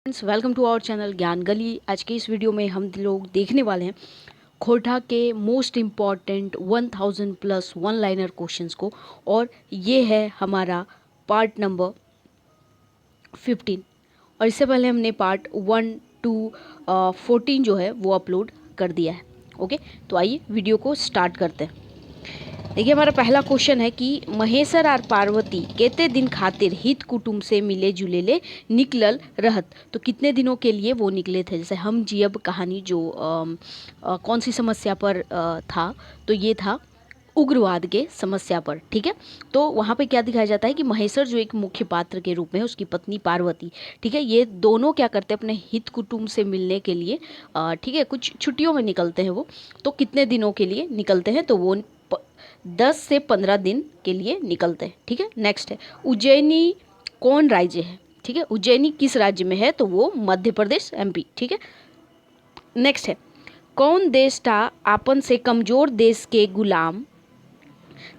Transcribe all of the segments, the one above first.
Friends, welcome to our channel Gyan Gali. आज के इस वीडियो में हम लोग देखने वाले हैं खोटा के most important 1000 plus one liner questions को, और ये है हमारा पार्ट नंबर 15। और इससे पहले हमने पार्ट 1 to 14 जो है वो अपलोड कर दिया है। ओके, तो आइए वीडियो को स्टार्ट करते हैं। देखिए, हमारा पहला क्वेश्चन है कि महेश्वर और पार्वती केते दिन खातिर हित कुटुंब से मिले जुले ले निकलल रहत। तो कितने दिनों के लिए वो निकले थे। जैसे हम जियब कहानी जो कौन सी समस्या पर था, तो ये था उग्रवाद के समस्या पर। ठीक है, तो वहाँ पे क्या दिखाया जाता है कि महेश्वर जो एक मुख्य पात्र के रूप में, उसकी पत्नी पार्वती, ठीक है, ये दोनों क्या करते हैं, अपने हित कुटुंब से मिलने के लिए ठीक है, कुछ छुट्टियों में निकलते हैं वो। तो कितने दिनों के लिए निकलते हैं, तो वो 10 से 15 दिन के लिए निकलते हैं। ठीक है, नेक्स्ट है उज्जैनी कौन राज्य है। ठीक है, उज्जैनी किस राज्य में है, तो वो मध्य प्रदेश एमपी। ठीक है, नेक्स्ट है कौन देश था आपन से कमजोर देश के गुलाम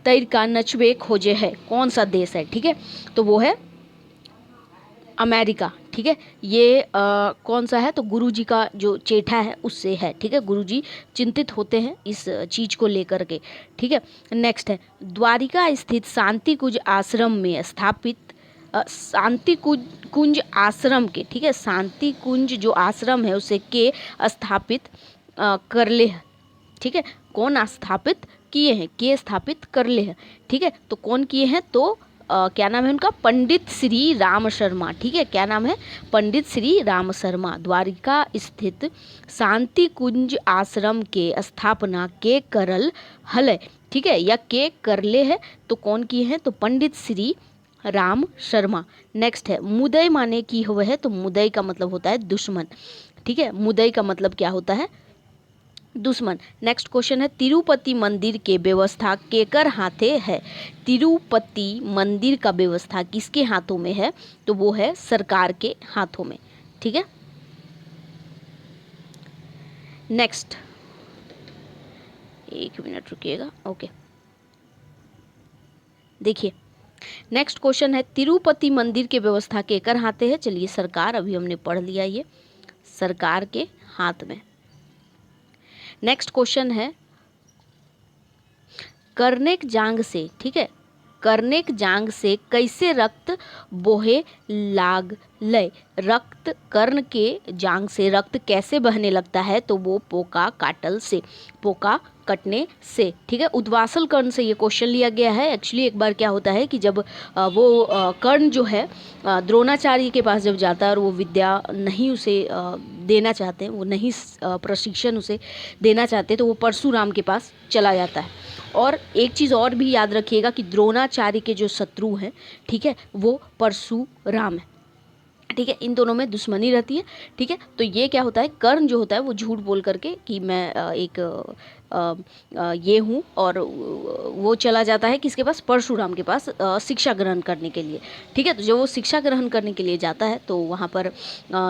तैर का नचवे खोजे है। कौन सा देश है, ठीक है, तो वो है अमेरिका। ठीक है, ये कौन सा है, तो गुरुजी का जो चेठा है उससे है। ठीक है, गुरुजी चिंतित होते हैं इस चीज को लेकर के। ठीक है, नेक्स्ट है द्वारिका स्थित शांति कुंज आश्रम में स्थापित शांति कुंज आश्रम के, ठीक है, शांति कुंज जो आश्रम है उसे के स्थापित कर ले। ठीक है, कौन स्थापित किए हैं, के स्थापित कर ले हैं। ठीक है, तो कौन किए हैं, तो क्या नाम है उनका, पंडित श्री राम शर्मा। ठीक है, क्या नाम है, पंडित श्री राम शर्मा। द्वारिका स्थित शांति कुंज आश्रम के स्थापना के करल हल। ठीक है, या के करले है, तो कौन किए हैं, तो पंडित श्री राम शर्मा। नेक्स्ट है मुदई माने की हुए है, तो मुदई का मतलब होता है दुश्मन। ठीक है, मुदई का मतलब क्या होता है, दुश्मन। नेक्स्ट क्वेश्चन है तिरुपति मंदिर के व्यवस्था केकर हाथे है। तिरुपति मंदिर का व्यवस्था किसके हाथों में है, तो वो है सरकार के हाथों में। ठीक है, नेक्स्ट एक मिनट रुकिएगा। ओके, देखिए नेक्स्ट क्वेश्चन है तिरुपति मंदिर के व्यवस्था केकर हाथे है। चलिए, सरकार, अभी हमने पढ़ लिया, ये सरकार के हाथ में। नेक्स्ट क्वेश्चन है कर्नेक जांग से, ठीक है, कर्नेक जांग से कैसे रक्त बोहे लाग लय। रक्त कर्ण के जांग से रक्त कैसे बहने लगता है, तो वो पोका काटल से, पोका कटने से। ठीक है, उद्वासल कर्ण से ये क्वेश्चन लिया गया है। एक्चुअली एक बार क्या होता है कि जब वो कर्ण जो है द्रोणाचार्य के पास जब जाता है और वो विद्या नहीं उसे देना चाहते हैं, वो नहीं प्रशिक्षण उसे देना चाहते, तो वो परशुराम के पास चला जाता है। और एक चीज़ और भी याद रखिएगा कि द्रोणाचार्य के जो शत्रु हैं, ठीक है, वो परशुराम है। ठीक है, इन दोनों में दुश्मनी रहती है। ठीक है, तो ये क्या होता है, कर्ण जो होता है वो झूठ बोल करके कि मैं एक ये हूँ, और वो चला जाता है किसके पास, परशुराम के पास शिक्षा ग्रहण करने के लिए। ठीक है, तो जब वो शिक्षा ग्रहण करने के लिए जाता है तो वहाँ पर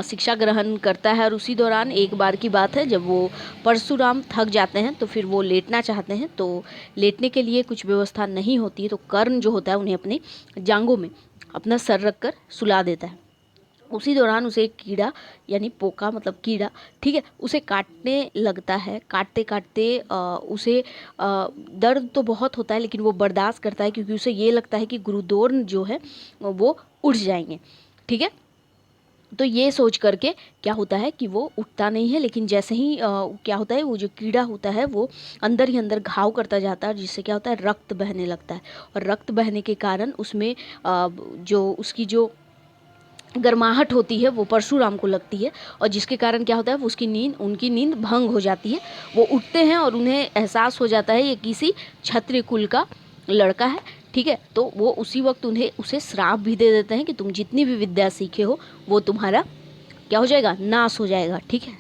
शिक्षा ग्रहण करता है, और उसी दौरान एक बार की बात है जब वो परशुराम थक जाते हैं तो फिर वो लेटना चाहते हैं, तो लेटने के लिए कुछ व्यवस्था नहीं होती है, तो कर्ण जो होता है उन्हें अपने जांघों में अपना सर रख कर सुला देता है। उसी दौरान उसे एक कीड़ा, यानी पोका मतलब कीड़ा, ठीक है, उसे काटने लगता है। काटते काटते उसे दर्द तो बहुत होता है, लेकिन वो बर्दाश्त करता है क्योंकि उसे ये लगता है कि गुरुद्रोण जो है वो उठ जाएंगे। ठीक है, तो ये सोच करके क्या होता है कि वो उठता नहीं है, लेकिन जैसे ही क्या होता है, वो जो कीड़ा होता है वो अंदर ही अंदर घाव करता जाता है, जिससे क्या होता है, रक्त बहने लगता है। और रक्त बहने के कारण उसमें जो उसकी जो गर्माहट होती है वो परशुराम को लगती है, और जिसके कारण क्या होता है, उनकी नींद भंग हो जाती है। वो उठते हैं और उन्हें एहसास हो जाता है ये किसी क्षत्रिय कुल का लड़का है। ठीक है, तो वो उसी वक्त उसे श्राप भी दे देते हैं कि तुम जितनी भी विद्या सीखे हो वो तुम्हारा क्या हो जाएगा, नाश हो जाएगा। ठीक है,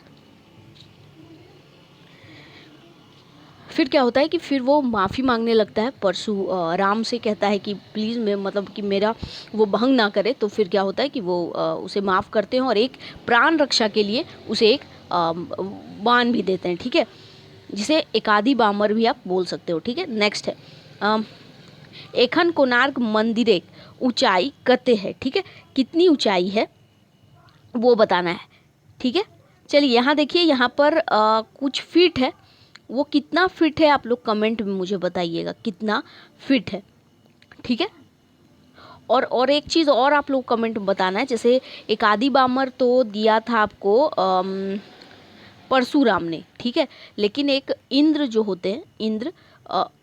फिर क्या होता है कि फिर वो माफ़ी मांगने लगता है, राम से कहता है कि प्लीज़ मैं मतलब कि मेरा वो भंग ना करे। तो फिर क्या होता है कि वो उसे माफ़ करते हैं और एक प्राण रक्षा के लिए उसे एक बाण भी देते हैं। ठीक है, जिसे एकादी बामर भी आप बोल सकते हो। ठीक है, नेक्स्ट है एखन कोणार्क मंदिरे ऊंचाई कते है। ठीक है, कितनी ऊंचाई है, वो बताना है। ठीक है, चलिए यहाँ देखिए, यहाँ पर कुछ फीट है, वो कितना फिट है आप लोग कमेंट में मुझे बताइएगा कितना फिट है। ठीक है, और एक चीज़ और आप लोग कमेंट में बताना है, जैसे एक आदि बामर तो दिया था आपको परशुराम ने, ठीक है, लेकिन एक इंद्र जो होते हैं,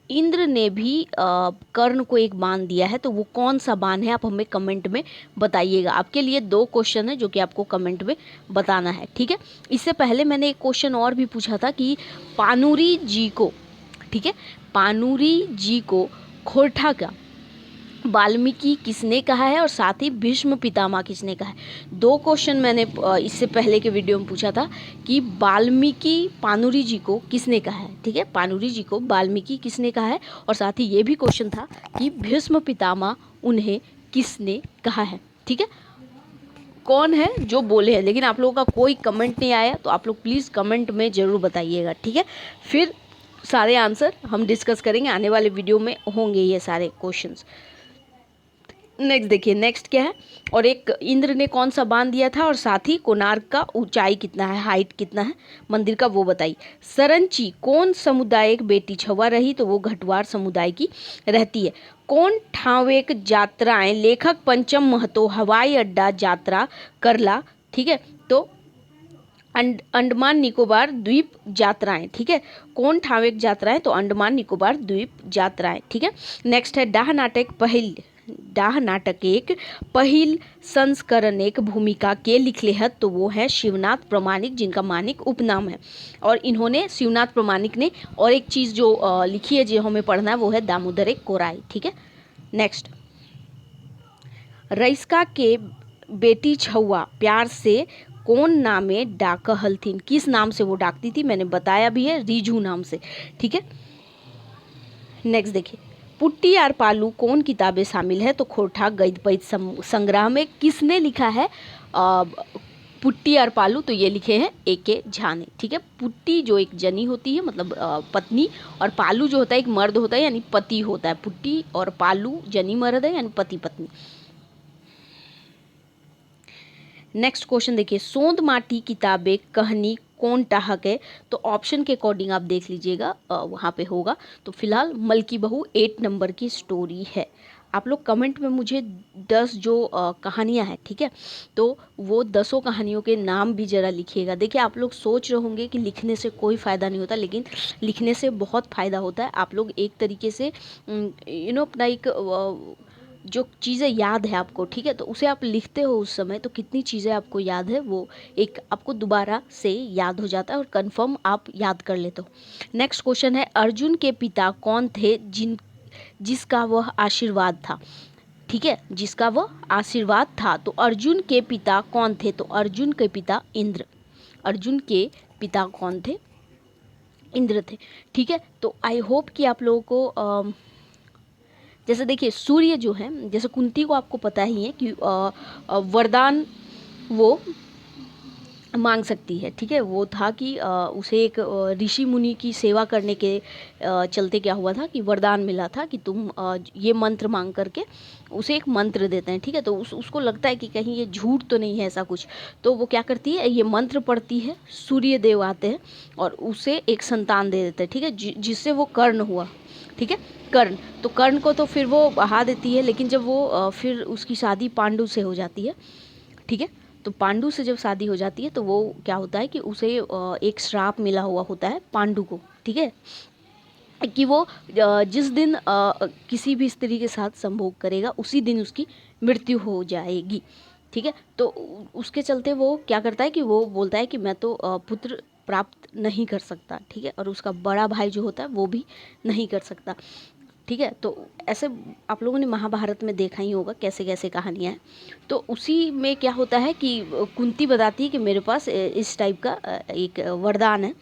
इंद्र ने भी कर्ण को एक बाण दिया है, तो वो कौन सा बाण है आप हमें कमेंट में बताइएगा। आपके लिए 2 क्वेश्चन है जो कि आपको कमेंट में बताना है। ठीक है, इससे पहले मैंने एक क्वेश्चन और भी पूछा था कि पानुरी जी को, ठीक है, पानुरी जी को खोरठा का वाल्मीकि किसने कहा है और साथ ही भीष्म पितामह किसने कहा है। 2 क्वेश्चन मैंने इससे पहले के वीडियो में पूछा था कि वाल्मीकि पानुरी जी को किसने कहा है। ठीक है, पानुरी जी को वाल्मीकि किसने कहा है, और साथ ही ये भी क्वेश्चन था कि भीष्म पितामह उन्हें किसने कहा है। ठीक है, कौन है जो बोले हैं, लेकिन आप लोगों का कोई कमेंट नहीं आया, तो आप लोग प्लीज़ कमेंट में ज़रूर बताइएगा। ठीक है, फिर सारे आंसर हम डिस्कस करेंगे, आने वाले वीडियो में होंगे ये सारे क्वेश्चंस। नेक्स्ट देखिए, नेक्स्ट क्या है, और एक इंद्र ने कौन सा बांध दिया था, और साथ ही कोणार्क का ऊंचाई कितना है, हाइट कितना है मंदिर का, वो बताइए। सरंची कौन समुदाय बेटी छवा रही, तो वो घटवार समुदाय की रहती है। कौन ठावेक यात्राएं लेखक पंचम महतो हवाई अड्डा यात्रा करला। ठीक है, तो अंडमान निकोबार द्वीप यात्राएं। ठीक है, कौन ठावेक यात्राएं, तो अंडमान निकोबार द्वीप यात्राएं। ठीक है, नेक्स्ट है डाह नाटक एक पहिल संस्करण एक भूमिका के लिखले हैं, तो वो है शिवनाथ प्रामाणिक, जिनका मानिक उपनाम है। और इन्होंने शिवनाथ प्रामाणिक ने और एक चीज़ जो लिखी है जो हमें पढ़ना है, वो है दामोदर एक कोराई। ठीक है, नेक्स्ट, रईसका के बेटी छुआ प्यार से कौन नामे डाक हलथिन, किस नाम से वो डाकती थी, मैंने बताया भी है, रीझू नाम से। ठीक है, नेक्स्ट देखिए, पुट्टी और पालू कौन किताबें शामिल है, तो खोरठा गद्य पद्य संग्रह में किसने लिखा है पुट्टी और पालू, तो ये लिखे हैं A.K. झा ने। ठीक है, पुट्टी जो एक जनी होती है, मतलब पत्नी, और पालू जो होता है एक मर्द होता है, यानी पति होता है। पुट्टी और पालू जनी मर्द है, यानी पति पत्नी। नेक्स्ट क्वेश्चन देखिए, सोंद माटी किताबें कहानी कौन टाहक है, तो ऑप्शन के अकॉर्डिंग आप देख लीजिएगा, वहाँ पे होगा। तो फिलहाल मलकी बहू 8 नंबर की स्टोरी है। आप लोग कमेंट में मुझे 10 जो कहानियाँ हैं, ठीक है, तो वो 10 कहानियों के नाम भी ज़रा लिखिएगा। देखिए, आप लोग सोच रहे होंगे कि लिखने से कोई फ़ायदा नहीं होता, लेकिन लिखने से बहुत फ़ायदा होता है। आप लोग एक तरीके से अपना एक जो चीज़ें याद है आपको, ठीक है, तो उसे आप लिखते हो उस समय, तो कितनी चीज़ें आपको याद है वो एक आपको दोबारा से याद हो जाता है और कंफर्म आप याद कर लेते हो। नेक्स्ट क्वेश्चन है, अर्जुन के पिता कौन थे जिसका वह आशीर्वाद था। ठीक है, जिसका वह आशीर्वाद था, तो अर्जुन के पिता कौन थे, तो अर्जुन के पिता इंद्र। अर्जुन के पिता कौन थे, इंद्र थे। ठीक है, तो आई होप कि आप लोगों को जैसे देखिए, सूर्य जो है, जैसे कुंती को आपको पता ही है कि वरदान वो मांग सकती है। ठीक है, वो था कि उसे एक ऋषि मुनि की सेवा करने के चलते क्या हुआ था कि वरदान मिला था कि तुम ये मंत्र मांग करके, उसे एक मंत्र देते हैं। ठीक है, तो उसको लगता है कि कहीं ये झूठ तो नहीं है ऐसा कुछ, तो वो क्या करती है, ये मंत्र पढ़ती है, सूर्य देव आते हैं और उसे एक संतान दे देते हैं। ठीक है, जिससे वो कर्ण हुआ। ठीक है, कर्ण, तो कर्ण को तो फिर वो बहा देती है, लेकिन जब वो फिर उसकी शादी पांडु से हो जाती है। ठीक है, तो पांडु से जब शादी हो जाती है, तो वो क्या होता है कि उसे एक श्राप मिला हुआ होता है पांडु को। ठीक है, कि वो जिस दिन किसी भी स्त्री के साथ संभोग करेगा, उसी दिन उसकी मृत्यु हो जाएगी। ठीक है, तो उसके चलते वो क्या करता है कि वो बोलता है कि मैं तो पुत्र प्राप्त नहीं कर सकता। ठीक है, और उसका बड़ा भाई जो होता है वो भी नहीं कर सकता। ठीक है, तो ऐसे आप लोगों ने महाभारत में देखा ही होगा कैसे कैसे कहानियाँ हैं। तो उसी में क्या होता है कि कुंती बताती है कि मेरे पास इस टाइप का एक वरदान है।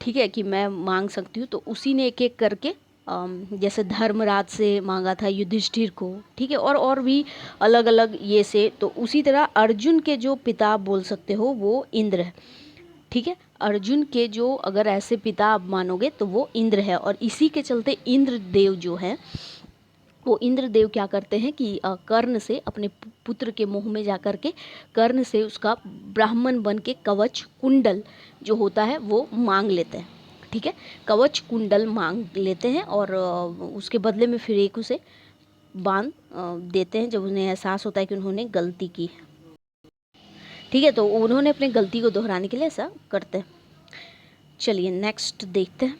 ठीक है, कि मैं मांग सकती हूँ। तो उसी ने एक एक करके जैसे धर्मराज से मांगा था युधिष्ठिर को। ठीक है, और भी अलग अलग ये से, तो उसी तरह अर्जुन के जो पिता बोल सकते हो वो इंद्र है। ठीक है, अर्जुन के जो अगर ऐसे पिता आप मानोगे तो वो इंद्र है, और इसी के चलते इंद्र देव जो है वो इंद्र देव क्या करते हैं कि कर्ण से अपने पुत्र के मुंह में जा कर के कर्ण से उसका ब्राह्मण बन के कवच कुंडल जो होता है वो मांग लेते हैं। ठीक है, कवच कुंडल मांग लेते हैं और उसके बदले में फिर एक उसे बांध देते हैं जब उन्हें एहसास होता है कि उन्होंने गलती की है। ठीक है, तो उन्होंने अपनी गलती को दोहराने के लिए ऐसा करते हैं। चलिए नेक्स्ट देखते हैं।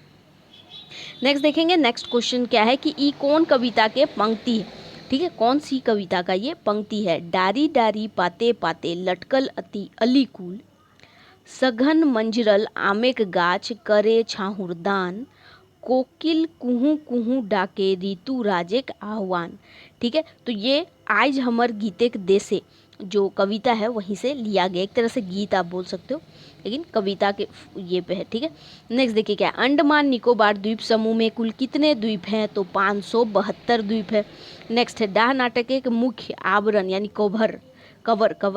नेक्स्ट देखेंगे, नेक्स्ट क्वेश्चन क्या है कि ई कौन कविता के पंक्ति है। ठीक है, कौन सी कविता का ये पंक्ति है। डारी डारी पाते पाते लटकल अति अलीकुल, सघन मंजरल आमेक गाछ करे छाहुरदान, कोकिल कुहू कुहू डाके ऋतु राजेक आह्वान। ठीक है, तो ये आज हमर गीतेक देसे जो कविता है वहीं से लिया गया, एक तरह से गीत आप बोल सकते हो लेकिन कविता के ये पे है। ठीक है, नेक्स्ट देखिए क्या है। अंडमान निकोबार द्वीप समूह में कुल कितने द्वीप हैं, तो 572 द्वीप है। नेक्स्ट है डाह नाटक के मुख्य आवरण यानी कवर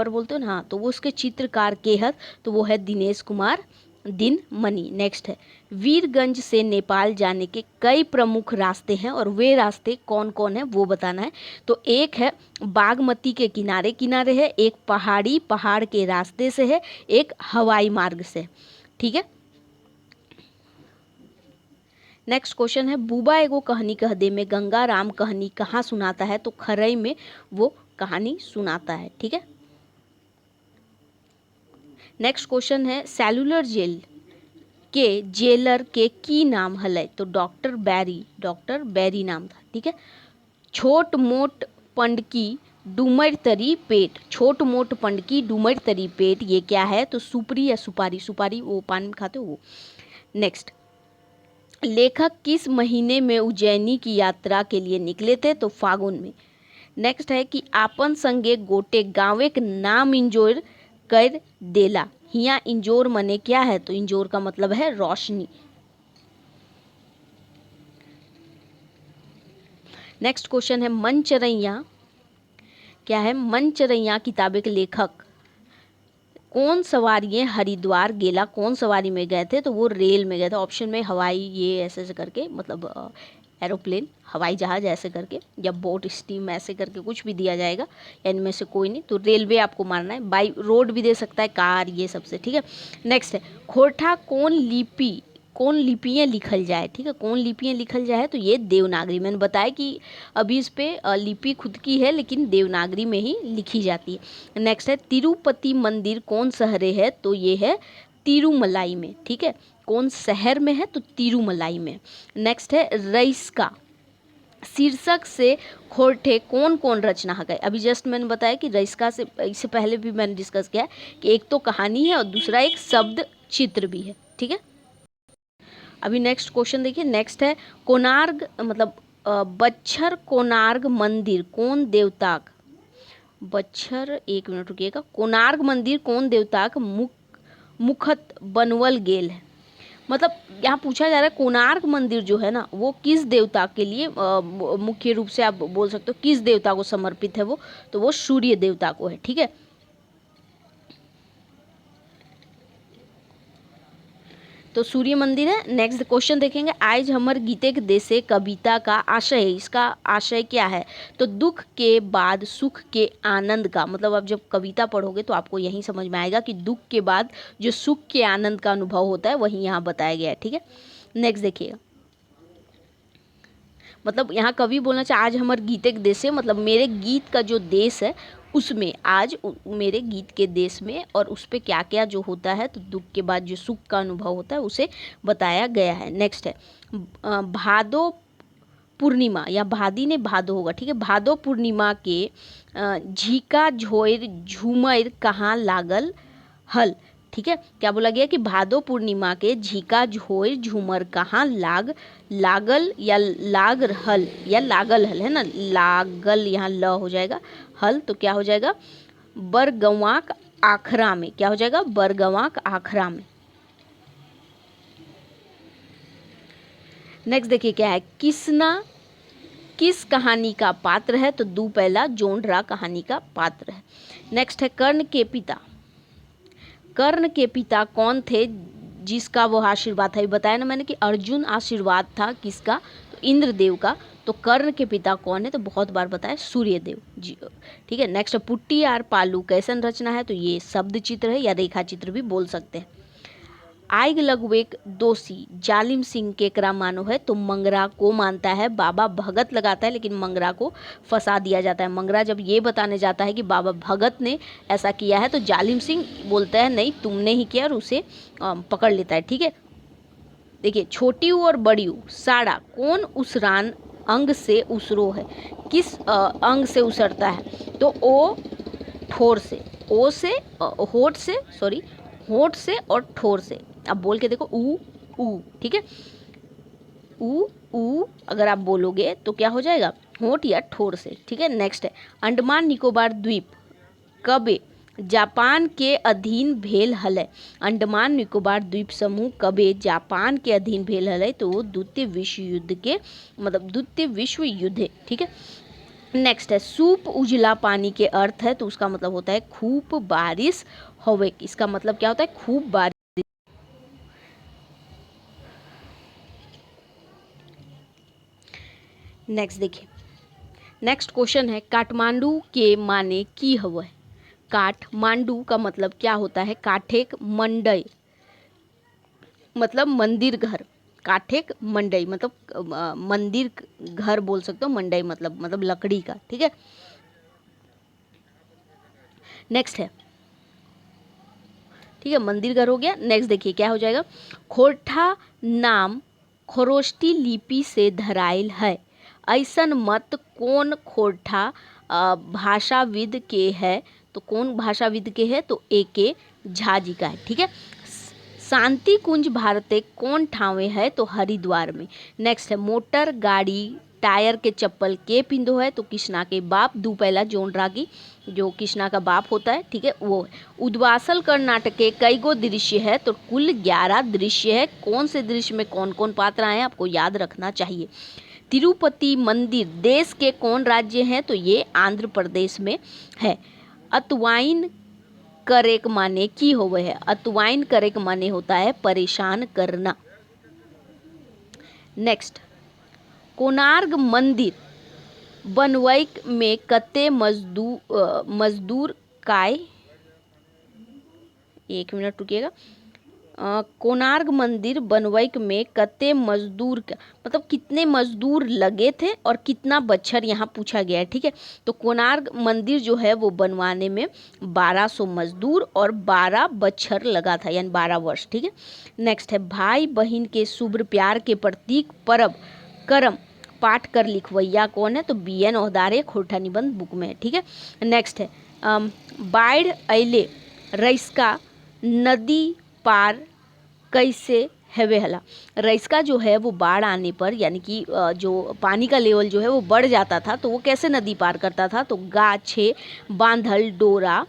बोलते हो ना, हाँ, तो वो उसके चित्रकार के हैं, तो वो है दिनेश कुमार दिनमणि। नेक्स्ट है वीरगंज से नेपाल जाने के कई प्रमुख रास्ते हैं और वे रास्ते कौन कौन है वो बताना है। तो एक है बागमती के किनारे किनारे है, एक पहाड़ के रास्ते से है, एक हवाई मार्ग से। ठीक है, नेक्स्ट क्वेश्चन है बुबा एगो कहानी कह दे में गंगा राम कहानी कहाँ सुनाता है, तो खरई में वो कहानी सुनाता है। ठीक है, नेक्स्ट क्वेश्चन है सेलुलर जेल के जेलर के की नाम हलै, तो डॉक्टर बैरी नाम था। ठीक है, छोट मोट पंडकी डूमर तरी पेट, छोट मोट पंडकी डूमर तरी पेट ये क्या है, तो सुपरी या सुपारी वो पान में खाते हो वो। नेक्स्ट, लेखक किस महीने में उज्जैनी की यात्रा के लिए निकले थे, तो फागुन में। नेक्स्ट है कि आपन संगे गोटे गाँव के नाम इंजोर कर देला, हिया इंजोर मने क्या है, तो इंजोर का मतलब है रोशनी। नेक्स्ट क्वेश्चन है मनचरैया क्या है, मनचरैया किताबे के लेखक कौन सवारी हरिद्वार गेला, कौन सवारी में गए थे, तो वो रेल में गए थे। ऑप्शन में हवाई ये ऐसे करके मतलब एरोप्लेन हवाई जहाज ऐसे करके या बोट स्टीम ऐसे करके कुछ भी दिया जाएगा, इनमें से कोई नहीं, तो रेलवे आपको मारना है। बाई रोड भी दे सकता है, कार, ये सबसे। ठीक है, नेक्स्ट है खोरठा कौन लिपियाँ लिखल जाए। ठीक है, कौन लिपियाँ लिखल जाए, तो ये देवनागरी। मैंने बताया कि अभी इस पर लिपि खुद की है लेकिन देवनागरी में ही लिखी जाती है। नेक्स्ट है तिरुपति मंदिर कौन शहरे है, तो ये है तिरुमलाई में। ठीक है, कौन शहर में है, तो तिरुमलाई में। नेक्स्ट है रईस्का शीर्षक से खोरठे कौन कौन रचना है। अभी जस्ट मैंने बताया कि रईस्का से इससे पहले भी मैंने डिस्कस किया कि एक तो कहानी है और दूसरा एक शब्द चित्र भी है। ठीक है, अभी नेक्स्ट क्वेश्चन देखिए। नेक्स्ट है कोणार्क मतलब बच्छर कोणार्क मंदिर कौन देवताक, बच्छर एक मिनट रुकिएगा, कोणार्क मंदिर कौन देवताक मुखत बनवल गेल है। मतलब यहाँ पूछा जा रहा है कोणार्क मंदिर जो है ना वो किस देवता के लिए मुख्य रूप से आप बोल सकते हो किस देवता को समर्पित है वो, तो वो सूर्य देवता को है। ठीक है, तो सूर्य मंदिर है। नेक्स्ट क्वेश्चन देखेंगे आज हमर गीते के देशे कविता का आशय है, इसका आशय क्या है, तो दुख के बाद सुख के आनंद का। मतलब आप जब कविता पढ़ोगे तो आपको यही समझ में आएगा कि दुख के बाद जो सुख के आनंद का अनुभव होता है वही यहाँ बताया गया है। ठीक है, नेक्स्ट देखिएगा, मतलब यहाँ कवि बोलना चाहे आज हमारे गीते के देश है, मतलब मेरे गीत का जो देश है उसमें आज मेरे गीत के देश में और उस पर क्या क्या जो होता है, तो दुख के बाद जो सुख का अनुभव होता है उसे बताया गया है। नेक्स्ट है भादो पूर्णिमा या भादी ने भादो होगा। ठीक है, भादो पूर्णिमा के झीका झोर झूमर कहाँ लागल हल। ठीक है, क्या बोला गया कि भादो पूर्णिमा के झीका झोर झूमर कहाँ लागल या लाग हल या लागल हल है ना, लागल यहाँ ल हो जाएगा, हल तो क्या हो जाएगा बरगवाक आखरा में। क्या हो जाएगा बरगवाक आखरा में। नेक्स्ट देखिए क्या है किसना किस कहानी का पात्र है, तो दू पहला जोंडरा कहानी का पात्र है। नेक्स्ट है कर्ण के पिता कौन थे जिसका वो आशीर्वाद था। बताया ना मैंने कि अर्जुन आशीर्वाद था किसका, तो इंद्रदेव का, तो कर्ण के पिता कौन है? तो बहुत बार बताया सूर्यदेव जी। ठीक है, नेक्स्ट पुट्टी आर पालू कैसन रचना है? तो ये शब्द चित्र है या रेखा चित्र भी बोल सकते हैं। आग लगवेक दोषी जालिम सिंह केकरा मानो है? तो मंगरा को मानता है। बाबा भगत लगाता है लेकिन मंगरा को फंसा दिया जाता है। मंगरा जब ये बताने जाता है कि बाबा भगत ने ऐसा किया है तो जालिम सिंह बोलता है नहीं तुमने ही किया और उसे पकड़ लेता है। ठीक है, देखिए छोटी ऊ और बड़ी ऊ साड़ा कौन उसरान अंग से उसरो है? किस अंग से उसरता है? तो ओ ठोर से, ओ से होठ से, सॉरी होठ से और ठोर से। अब बोल के देखो ऊ ऊ। ठीक है, ऊ ऊ अगर आप बोलोगे तो क्या हो जाएगा? होठ या ठोर से। ठीक है, नेक्स्ट है अंडमान निकोबार द्वीप कबे जापान के अधीन भेल हलै? अंडमान निकोबार द्वीप समूह कबे जापान के अधीन भेल हलै? तो वो द्वितीय विश्व युद्ध के मतलब द्वितीय विश्व युद्ध है। ठीक है, नेक्स्ट है सूप उजला पानी के अर्थ है? तो उसका मतलब होता है खूब बारिश होवे। इसका मतलब क्या होता है? खूब बारिश। नेक्स्ट देखिए, नेक्स्ट क्वेश्चन है काठमांडू के माने की हवय? काठमांडू का मतलब क्या होता है? काठेक मंडई मतलब मंदिर घर। काठेक मंडई मतलब मंदिर घर बोल सकते हो। मंडई मतलब लकड़ी का। ठीक है, नेक्स्ट है, ठीक है मंदिर घर हो गया। नेक्स्ट देखिए क्या हो जाएगा? खोरठा नाम खरोष्टी लिपि से धराइल है? ऐसन मत कौन खोरठा भाषाविद के है? तो कौन भाषाविद के है? तो A.K. झा जी का है। ठीक है, शांति कुंज भारते कौन ठावे है? तो हरिद्वार में। नेक्स्ट है मोटर गाड़ी टायर के चप्पल के पिंदो है? तो कृष्णा के बाप दू पहला जोन रागी जो कृष्णा का बाप होता है। ठीक है, वो है। उद्वासल कर्नाटक के कई गो दृश्य है? तो कुल 11 दृश्य है। कौन से दृश्य में कौन कौन पात्र आए हैं आपको याद रखना चाहिए। तिरुपति मंदिर देश के कौन राज्य हैं? तो ये आंध्र प्रदेश में है। अतवाइन करेक माने की होवे है? अतवाइन करेक माने होता है परेशान करना। नेक्स्ट कोणार्क मंदिर बनवैक में कते मजदूर काय? एक मिनट रुकिएगा। कोणार्क मंदिर बनवैक में कते मजदूर मतलब कितने मजदूर लगे थे और कितना बच्छर यहाँ पूछा गया है। ठीक है, तो कोणार्क मंदिर जो है वो बनवाने में 1200 मजदूर और 12 बच्छर लगा था यानी 12 वर्ष। ठीक है, नेक्स्ट है भाई बहन के शुभ्र प्यार के प्रतीक परब करम पाठ कर लिखवैया कौन है? तो B.N. ओहदारे खोरठा निबंध बुक में है। ठीक है, नेक्स्ट है बाढ़ अइले रईसका नदी पार कैसे हेवे हला? रईसका जो है वो बाढ़ आने पर यानी कि जो पानी का लेवल जो है वो बढ़ जाता था तो वो कैसे नदी पार करता था? तो गाछे बांधल डोरा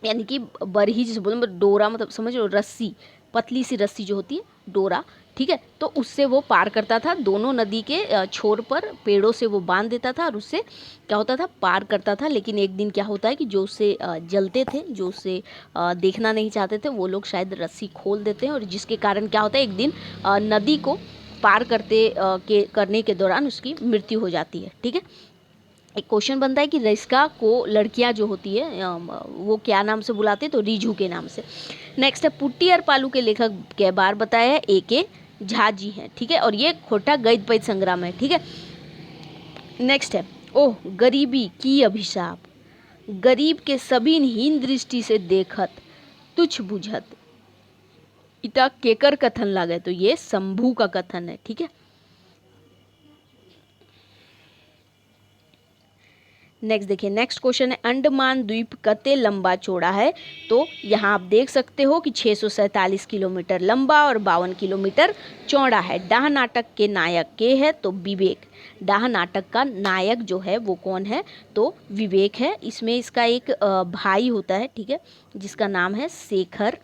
यानी कि बरही जिसे बोलते हैं डोरा मतलब समझ लो रस्सी, पतली सी रस्सी जो होती है डोरा। ठीक है, तो उससे वो पार करता था। दोनों नदी के छोर पर पेड़ों से वो बांध देता था और उससे क्या होता था? पार करता था। लेकिन एक दिन क्या होता है कि जो उससे जलते थे, जो उससे देखना नहीं चाहते थे, वो लोग शायद रस्सी खोल देते हैं और जिसके कारण क्या होता है एक दिन नदी को पार करने के दौरान उसकी मृत्यु हो जाती है। ठीक है, एक क्वेश्चन बनता है कि रईसका को लड़कियां जो होती है वो क्या नाम से बुलाते हैं? तो रीझू के नाम से। नेक्स्ट है पुट्टी और पालू के लेखक के बार बताया है A.K. झा जी हैं। ठीक है, और ये खोटा गैद पैद संग्राम है। ठीक है, नेक्स्ट है ओह गरीबी की अभिशाप गरीब के सभी हीन दृष्टि से देखत तुच्छ बुझत इता केकर कथन लागे? तो ये शंभू का कथन है। ठीक है, नेक्स्ट देखिए, नेक्स्ट क्वेश्चन है अंडमान द्वीप कते लंबा चौड़ा है? तो यहाँ आप देख सकते हो कि 647 किलोमीटर लंबा और 52 किलोमीटर चौड़ा है। डाह नाटक के नायक के है? तो विवेक। डाह नाटक का नायक जो है वो कौन है? तो विवेक है। इसमें इसका एक भाई होता है। ठीक है, जिसका नाम है शेखर।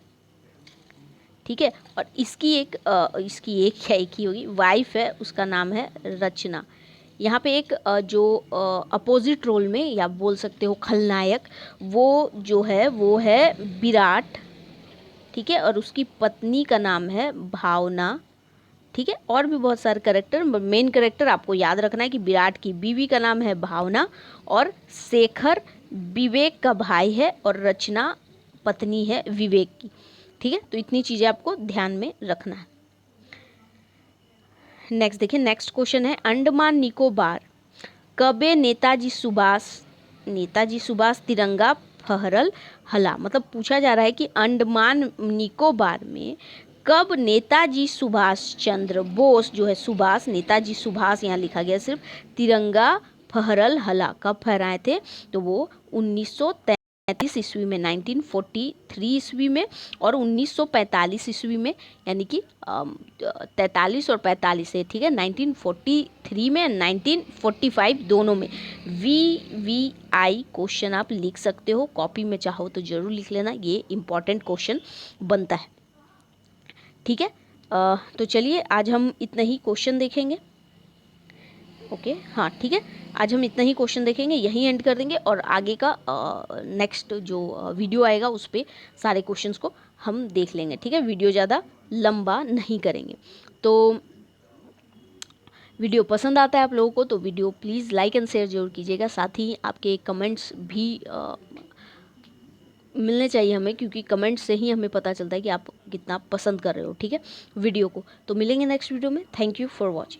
ठीक है, और इसकी एक ही होगी वाइफ है, उसका नाम है रचना। यहाँ पे एक जो अपोजिट रोल में या बोल सकते हो खलनायक वो जो है वो है विराट। ठीक है, और उसकी पत्नी का नाम है भावना। ठीक है। और भी बहुत सारे करेक्टर, मेन करेक्टर आपको याद रखना है कि विराट की बीवी का नाम है भावना और शेखर विवेक का भाई है और रचना पत्नी है विवेक की। ठीक है, तो इतनी चीज़ें आपको ध्यान में रखना है। नेक्स्ट देखिए, नेक्स्ट क्वेश्चन है अंडमान निकोबार कबे नेताजी सुभाष तिरंगा फहरल हला। मतलब पूछा जा रहा है कि अंडमान निकोबार में कब नेताजी सुभाष चंद्र बोस जो है सुभाष, नेताजी सुभाष यहाँ लिखा गया सिर्फ, तिरंगा फहरल हला, कब फहराए थे, तो वो 1933 ईस्वी में, 1943 ईस्वी में और 1945 ईस्वी में, यानी कि 43 और 45 है, ठीक है, 1943 में 1945 दोनों में। VVI क्वेश्चन आप लिख सकते हो, कॉपी में चाहो तो ज़रूर लिख लेना, ये इम्पॉर्टेंट क्वेश्चन बनता है। ठीक है, तो चलिए आज हम इतना ही क्वेश्चन देखेंगे। ओके, हाँ ठीक है, आज हम इतना ही क्वेश्चन देखेंगे, यहीं एंड कर देंगे और आगे का नेक्स्ट जो वीडियो आएगा उस पर सारे क्वेश्चंस को हम देख लेंगे। ठीक है, वीडियो ज़्यादा लंबा नहीं करेंगे। तो वीडियो पसंद आता है आप लोगों को तो video please like and share जरूर कीजिएगा। साथ ही आपके कमेंट्स भी मिलने चाहिए हमें, क्योंकि कमेंट से ही हमें पता चलता है कि आप कितना पसंद कर रहे हो। ठीक है, वीडियो को। तो मिलेंगे नेक्स्ट वीडियो में। Thank you for watching.